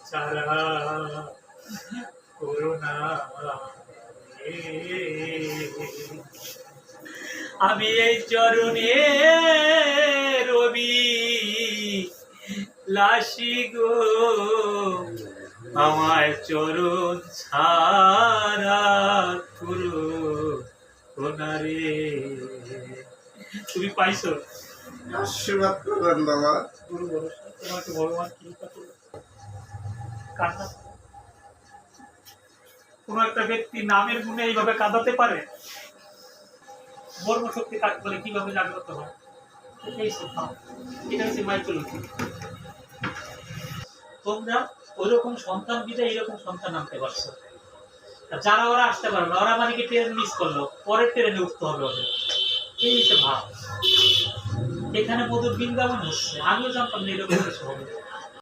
ছাড়া করুণা আমি এই চরণে রবি লাসি গো আমায় চরণ ছাড়া করুণা রে। তুমি পাইছো? আশীর্বাদ করবেন বাবা। গুরু ভরসা, তোমাকে ভগবান কৃপা করবে। কান্না কোন একটা ব্যক্তি নামের গুণে এইভাবে কাঁদাতে পারে, বর্মশক্তি কাজ করে কিভাবে জাগ্রত হয়, এটাই শ্রদ্ধা, এটা হচ্ছে মাইথোলজি। তোমরা ওইরকম সন্তান দিতে এইরকম সন্তান আনতে পারছো, যারা ওরা আসতে পারবে না, ওরা মানে কি ট্রেন মিস করলো, পরের ট্রেনে উঠতে হবে ওদের, এই হচ্ছে ভাব। এখানে মধুর বৃন্দাবন হচ্ছে, আমিও জানতাম না এরকম কিছু হবে।